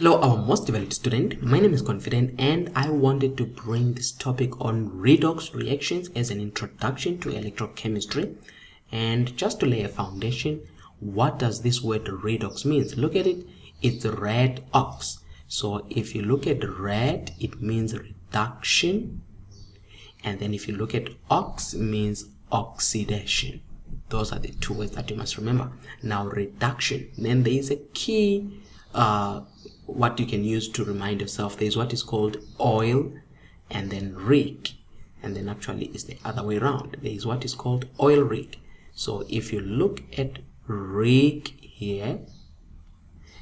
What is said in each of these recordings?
Hello, our most valued student. My name is Confident and I wanted to bring this topic on redox reactions as an introduction to electrochemistry. And just to lay a foundation, what does this word redox means? Look at it, it's red ox. So if you look at red, it means reduction. And then if you look at ox, it means oxidation. Those are the two words that you must remember. Now reduction, then there is a key what you can use to remind yourself. There is what is called oil and then rig, and then actually it's the other way around. There is what is called oil rig. So if you look at rig here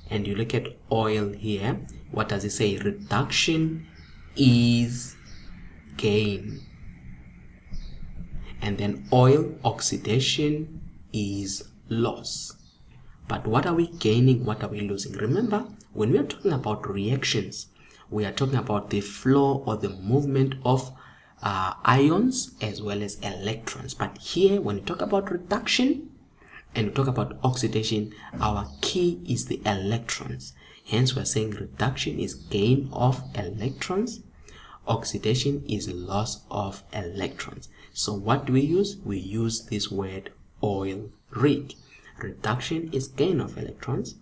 and you look at oil here, what does it say? Reduction is gain, and then oil oxidation is loss. But what are we gaining? What are we losing? Remember, when we are talking about reactions, we are talking about the flow or the movement of ions as well as electrons. But here, when we talk about reduction and we talk about oxidation, our key is the electrons. Hence, we are saying reduction is gain of electrons, oxidation is loss of electrons. So what do we use? We use this word oil rig. Reduction is gain of electrons,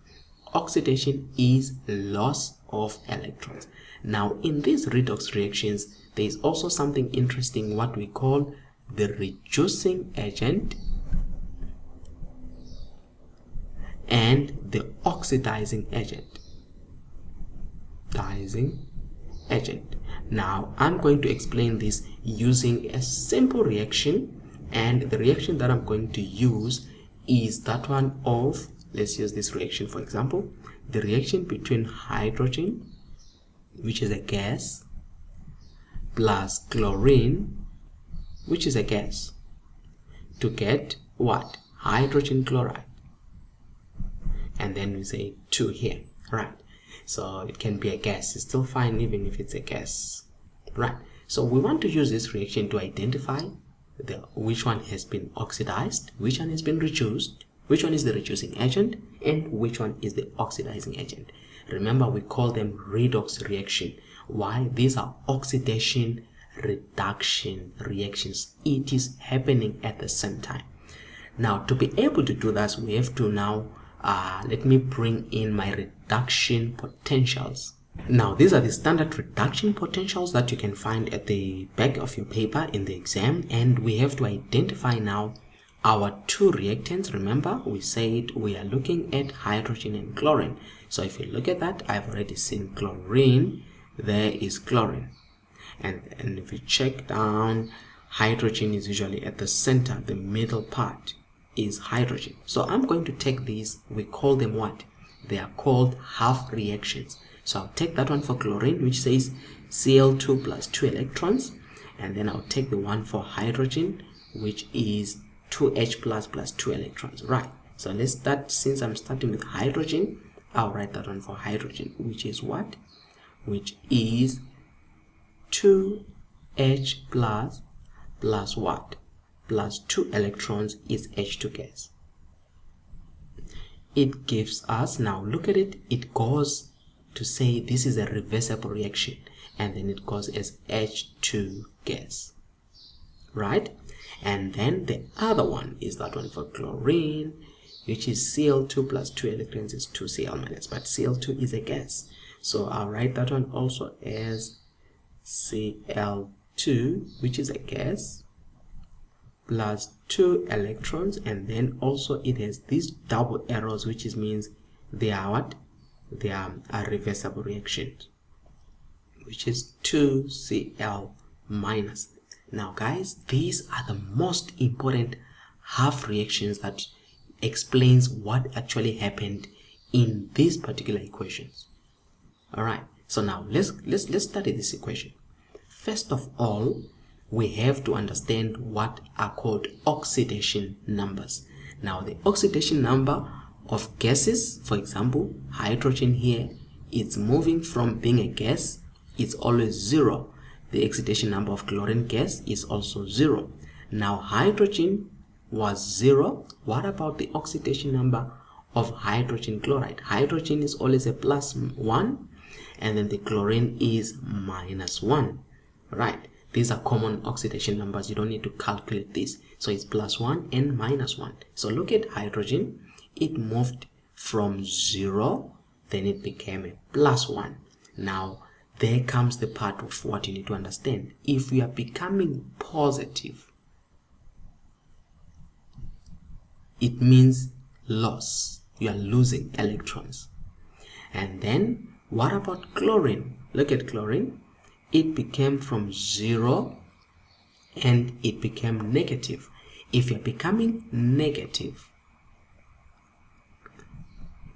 oxidation is loss of electrons. Now in these redox reactions, there is also something interesting, what we call the reducing agent and the oxidizing agent. Now I'm going to explain this using a simple reaction, and the reaction that I'm going to use is that one of, let's use this reaction for example, the reaction between hydrogen, which is a gas, plus chlorine, which is a gas, to get what? Hydrogen chloride. And then we say 2 here, right? So it can be a gas, it's still fine even if it's a gas, right? So we want to use this reaction to identify which one has been oxidized, which one has been reduced, which one is the reducing agent, and which one is the oxidizing agent. Remember, we call them redox reaction. Why? These are oxidation reduction reactions. It is happening at the same time. Now to be able to do that, we have to now let me bring in my reduction potentials. Now these are the standard reduction potentials that you can find at the back of your paper in the exam, and we have to identify now our two reactants. Remember, we said we are looking at hydrogen and chlorine. So if you look at that, I've already seen chlorine, there is chlorine, and if you check down, hydrogen is usually at the center, the middle part is hydrogen. So I'm going to take these, we call them what? They are called half reactions. So I'll take that one for chlorine, which says Cl2 plus 2 electrons, and then I'll take the one for hydrogen, which is 2H plus 2 electrons, right? So let's start, since I'm starting with hydrogen, I'll write that one for hydrogen, which is what? Which is 2H plus what? Plus 2 electrons is H2 gas. It gives us, now look at it, it goes to say this is a reversible reaction, and then it goes as H2 gas, right? And then the other one is that one for chlorine, which is Cl2 plus 2 electrons is 2Cl minus, but Cl2 is a gas, so I'll write that one also as Cl2, which is a gas, plus 2 electrons, and then also it has these double arrows, which means they are what? They are a reversible reaction, which is 2Cl minus. Now guys, these are the most important half reactions that explains what actually happened in these particular equations. All right, so now let's study this equation. First of all, we have to understand what are called oxidation numbers. Now the oxidation number of gases, for example, hydrogen here, it's moving from being a gas, it's always 0. The oxidation number of chlorine gas is also 0. Now hydrogen was 0. What about the oxidation number of hydrogen chloride. Hydrogen is always a +1, and then the chlorine is -1, right? These are common oxidation numbers. You don't need to calculate this. So it's +1 and -1. So look at hydrogen. It moved from 0, then it became a +1. Now, there comes the part of what you need to understand. If we are becoming positive, it means loss. You are losing electrons. And then, what about chlorine? Look at chlorine. It became from 0 and it became negative. If you're becoming negative,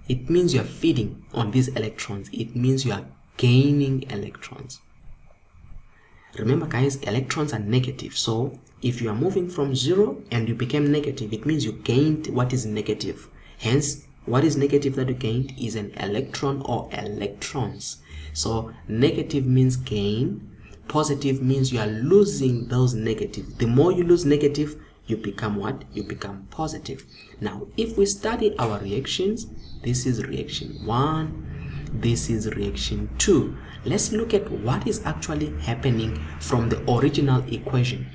it means you're feeding on these electrons. It means you are gaining electrons. Remember guys, electrons are negative. So if you are moving from 0 and you became negative, it means you gained what is negative. Hence, what is negative that you gained is an electron or electrons. So negative means gain. Positive means you are losing those negatives. The more you lose negative, you become what? You become positive. Now, if we study our reactions, this is reaction 1, this is reaction 2. Let's look at what is actually happening from the original equation.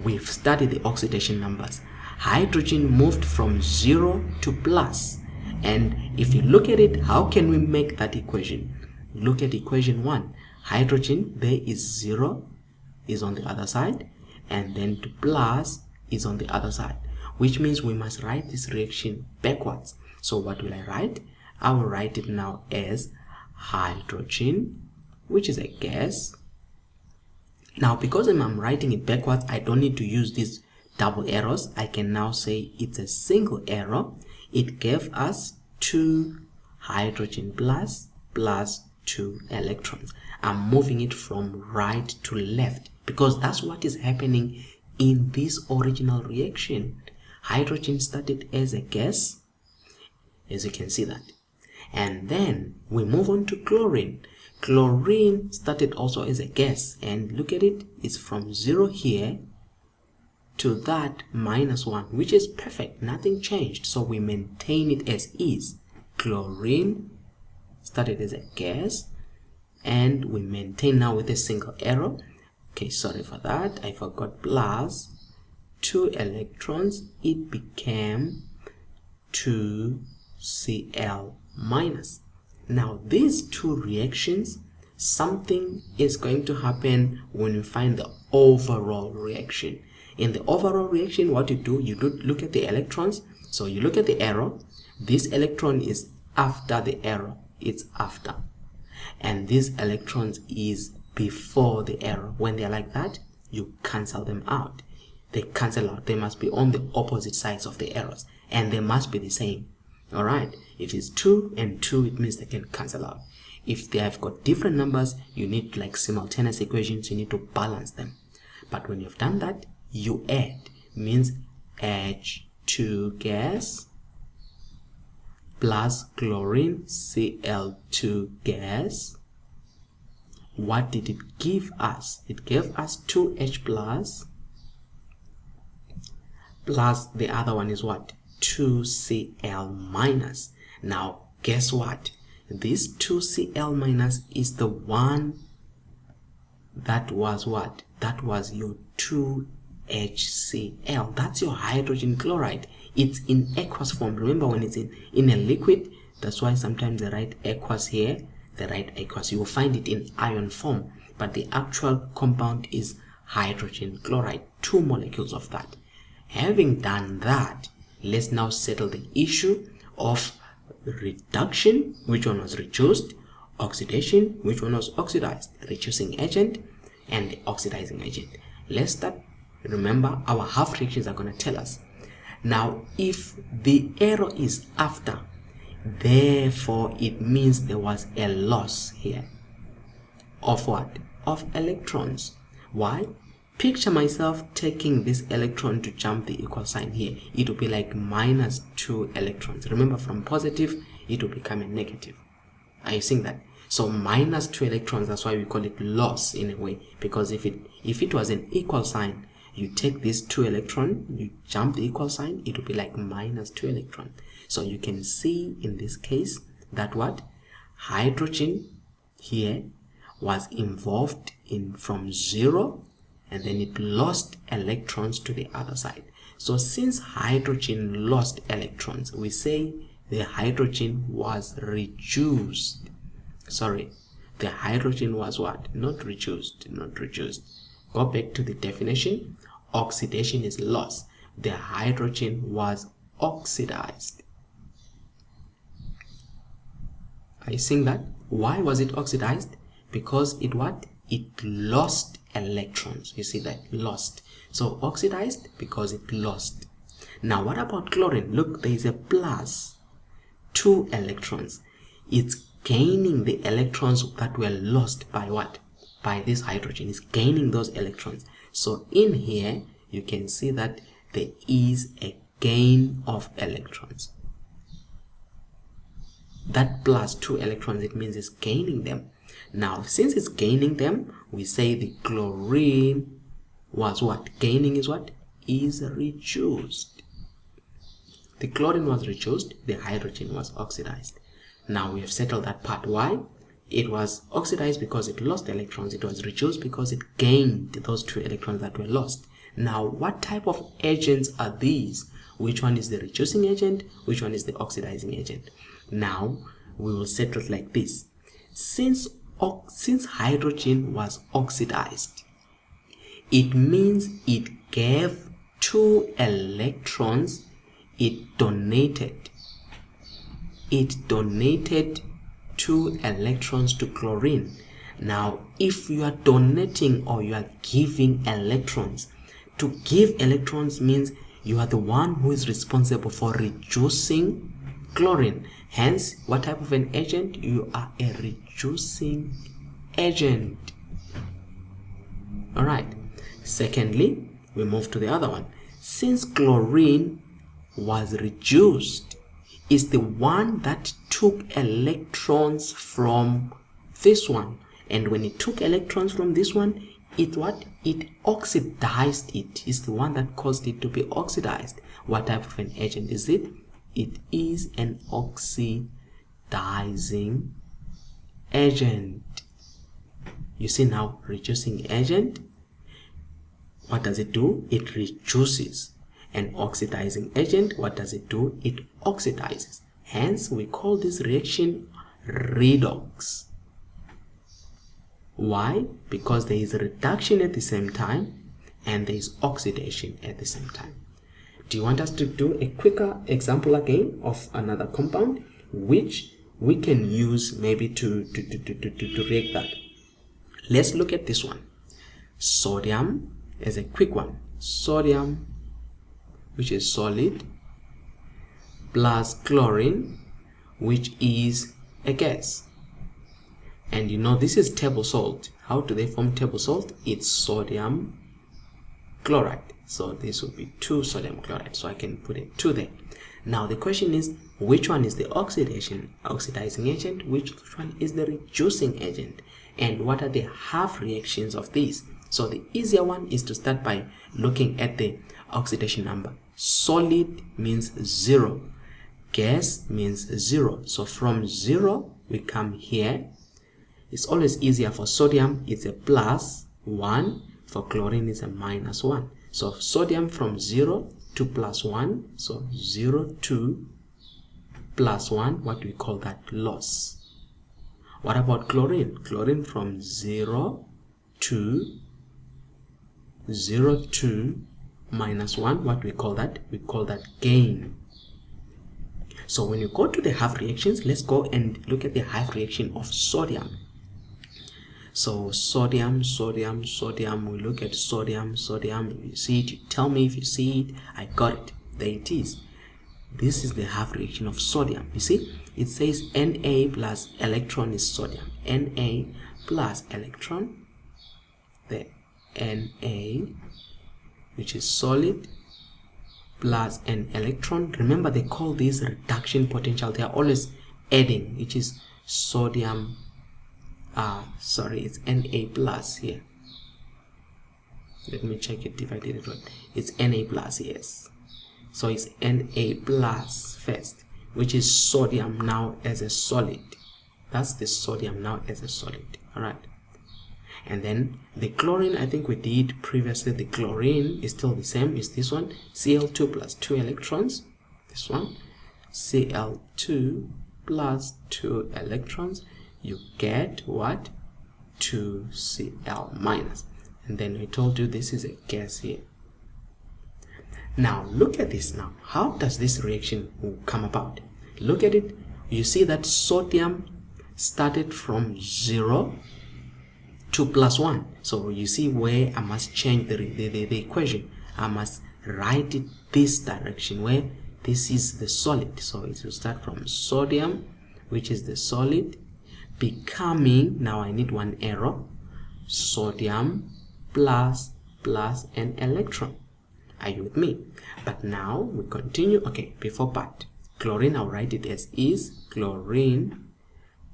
We've studied the oxidation numbers. Hydrogen moved from 0 to plus. And if you look at it, how can we make that equation? Look at equation 1. Hydrogen, there is 0, is on the other side, and then to plus is on the other side, which means we must write this reaction backwards. So what will I write? I will write it now as hydrogen, which is a gas. Now, because I'm writing it backwards, I don't need to use these double arrows. I can now say it's a single arrow. It gave us 2 hydrogen plus 2 electrons. I'm moving it from right to left because that's what is happening in this original reaction. Hydrogen started as a gas, as you can see that. And then we move on to chlorine. Chlorine started also as a gas, and look at it, it's from 0 here to that -1, which is perfect, nothing changed, so we maintain it as is. Chlorine started as a gas, and we maintain now with a single arrow. Okay, sorry for that, I forgot plus 2 electrons. It became 2Cl minus. Now these two reactions, something is going to happen when you find the overall reaction. In the overall reaction, what you do look at the electrons. So you look at the arrow. This electron is after the arrow, it's after, and these electrons is before the arrow. When they're like that, you cancel them out. They cancel out. They must be on the opposite sides of the arrows, and they must be the same. All right, if it's 2 and 2, it means they can cancel out. If they have got different numbers, you need like simultaneous equations. You need to balance them. But when you've done that, you add, means H2 gas plus chlorine Cl2 gas. What did it give us? It gave us 2H plus the other one is what? 2Cl minus. Now guess what? This 2Cl minus is the one that was what? That was your 2HCl. That's your hydrogen chloride. It's in aqueous form. Remember, when it's in a liquid, that's why sometimes they write aqueous here, they write aqueous. You will find it in ion form, but the actual compound is hydrogen chloride, 2 molecules of that. Having done that, let's now settle the issue of reduction, which one was reduced, oxidation, which one was oxidized, reducing agent and the oxidizing agent. Let's start. Remember, our half reactions are going to tell us. Now, if the arrow is after, therefore it means there was a loss here of what? Of electrons. Why? Picture myself taking this electron to jump the equal sign here. It will be like -2 electrons. Remember, from positive, it will become a negative. Are you seeing that? So -2 electrons, that's why we call it loss in a way. Because if it was an equal sign, you take this 2 electron, you jump the equal sign, it will be like minus 2 electron. So you can see in this case that what hydrogen here was involved in from 0, and then it lost electrons to the other side. So since hydrogen lost electrons, we say the hydrogen was reduced. Sorry, the hydrogen was what? Not reduced, not reduced. Go back to the definition. Oxidation is loss. The hydrogen was oxidized. Are you seeing that? Why was it oxidized? Because it what? It lost electrons. You see that? Lost. So oxidized because it lost. Now what about chlorine? Look, there is a plus 2 electrons. It's gaining the electrons that were lost by what? By this hydrogen. It's gaining those electrons. So in here you can see that there is a gain of electrons. That plus 2 electrons, it means it's gaining them. Now since it's gaining them, we say the chlorine was what? Gaining is what? Is reduced. The chlorine was reduced, the hydrogen was oxidized. Now we have settled that part. Why? It was oxidized because it lost electrons. It was reduced because it gained those 2 electrons that were lost. Now what type of agents are these? Which one is the reducing agent? Which one is the oxidizing agent? Now we will settle it like this. Since hydrogen was oxidized, it means it gave 2 electrons. It donated 2 electrons to chlorine. Now if you are donating or you are giving electrons, to give electrons means you are the one who is responsible for reducing chlorine. Hence, what type of an agent? You are a reducing agent. Alright. Secondly, we move to the other one. Since chlorine was reduced, is the one that took electrons from this one, and when it took electrons from this one, it oxidized it. It's the one that caused it to be oxidized. What type of an agent is it? It is an oxidizing agent. You see now, reducing agent, what does it do? It reduces. An oxidizing agent, what does it do? It oxidizes. Hence we call this reaction redox. Why? Because there is a reduction at the same time and there is oxidation at the same time. Do you want us to do a quicker example again of another compound which we can use maybe to react that? Let's look at this one. Sodium is a quick one. Sodium, which is solid, plus chlorine, which is a gas. And you know this is table salt. How do they form table salt? It's sodium chloride. So this will be 2 sodium chloride. So I can put a 2 there. Now the question is, which one is the oxidizing agent? Which one is the reducing agent? And what are the half reactions of these? So the easier one is to start by looking at the oxidation number. Solid means 0. Gas means 0. So from 0 we come here. It's always easier for sodium, it's a plus 1. For chlorine, it's a minus 1. So sodium from 0 to plus 1. So 0 to plus 1, what we call that? Loss. What about chlorine? Chlorine from 0 to minus 1, what we call that? We call that gain. So when you go to the half reactions, let's go and look at the half reaction of sodium. So sodium, we look at sodium. If you see it, you tell me. If you see it, I got it. There it is. This is the half reaction of sodium. You see, it says Na plus electron is sodium. Na plus electron, the Na, which is solid, plus an electron. Remember, they call this reduction potential. They are always adding, which is sodium. It's Na plus here. Let me check it if I did it right. It's Na plus, yes. So it's Na plus first, which is sodium now as a solid. That's the sodium now as a solid. Alright. And then the chlorine, I think we did previously. The chlorine is still the same. It's this one, Cl2 plus 2 electrons. This one, Cl2 plus 2 electrons. You get what? 2Cl minus. And then we told you this is a gas here. Now look at this now. How does this reaction come about? Look at it. You see that sodium started from 0 to plus 1. So you see where I must change the equation. I must write it this direction where this is the solid. So it will start from sodium, which is the solid, becoming, now I need one arrow, sodium plus an electron. Are you with me? But now we continue. Okay, before part, chlorine, I'll write it as is. Chlorine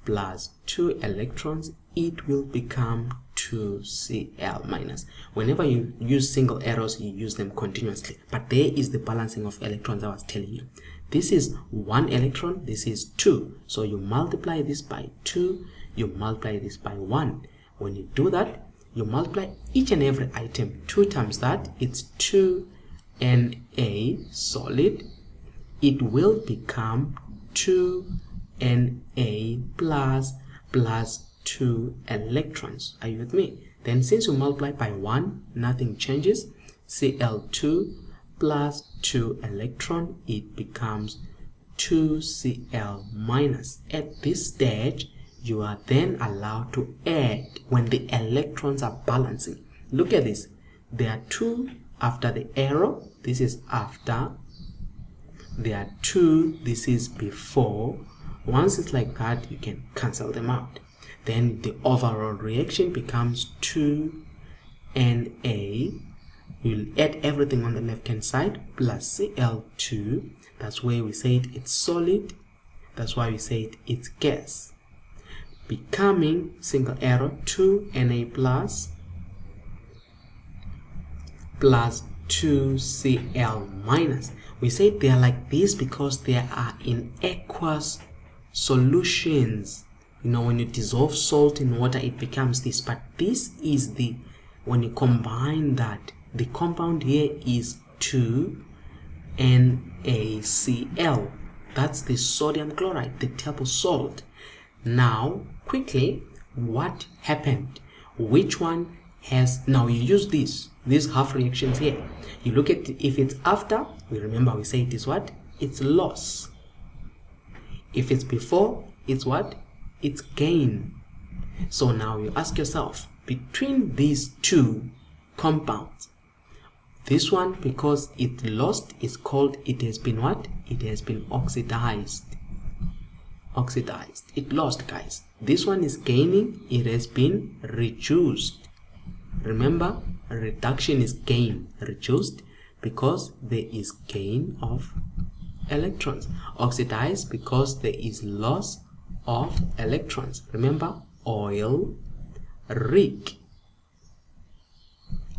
plus 2 electrons, it will become 2Cl minus. Whenever you use single arrows, you use them continuously. But there is the balancing of electrons I was telling you. This is 1 electron, this is 2. So you multiply this by 2, you multiply this by 1. When you do that, you multiply each and every item 2 times that, it's 2 Na solid. It will become 2 Na plus 2 electrons. Are you with me? Then since you multiply by 1, nothing changes. Cl2 plus 2 electron, it becomes 2Cl minus. At this stage, you are then allowed to add when the electrons are balancing. Look at this. There are 2 after the arrow. This is after. There are 2. This is before. Once it's like that, you can cancel them out. Then the overall reaction becomes 2Na. You'll add everything on the left hand side plus Cl2. That's where we said it's solid. That's why we said it's gas. Becoming, single arrow, 2Na plus 2Cl minus. We say they are like this because they are in aqueous solutions. You know, when you dissolve salt in water, it becomes this. But this is the, when you combine that, the compound here is 2NaCl. That's the sodium chloride, the table salt. Now, quickly, what happened? Which one has, now you use these half reactions here. You look at it, if it's after, we remember we say it is what? It's loss. If it's before, it's what? It's gain. So now you ask yourself, between these two compounds, this one, because it lost, is called, it has been what? It has been oxidized. Oxidized. It lost, guys. This one is gaining, it has been reduced. Remember, reduction is gain. Reduced because there is gain of electrons. Oxidized because there is loss of electrons. Remember, oil rig.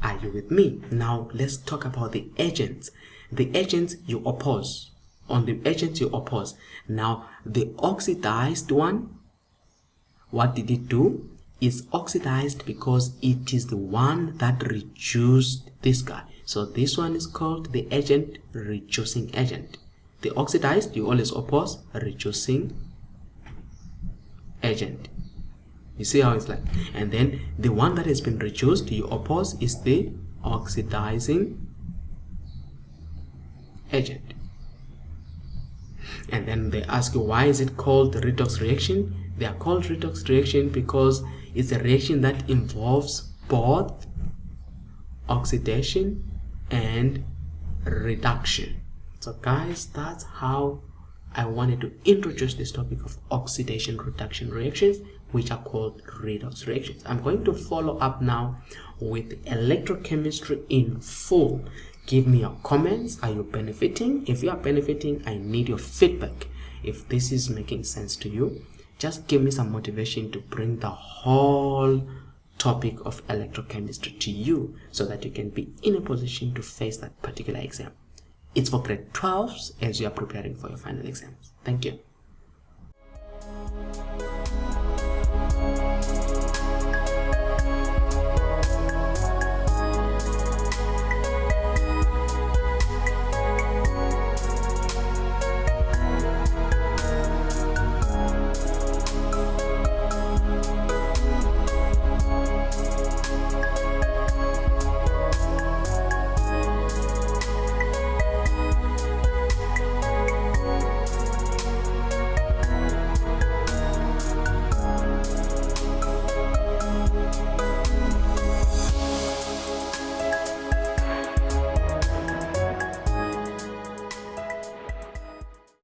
Are you with me? Now let's talk about the agents. The agents you oppose. On the agents you oppose. Now the oxidized one, what did it do? It's oxidized because it is the one that reduced this guy. So this one is called the agent, reducing agent. The oxidized, you always oppose, reducing agent. You see how it's like? And then the one that has been reduced, you oppose, is the oxidizing agent. And then they ask you, why is it called the redox reaction? They are called redox reaction because it's a reaction that involves both oxidation and reduction. So guys, that's how I wanted to introduce this topic of oxidation reduction reactions, which are called redox reactions. I'm going to follow up now with electrochemistry in full. Give me your comments. Are you benefiting? If you are benefiting, I need your feedback. If this is making sense to you, just give me some motivation to bring the whole topic of electrochemistry to you so that you can be in a position to face that particular exam. It's for grade 12s as you are preparing for your final exams. Thank you.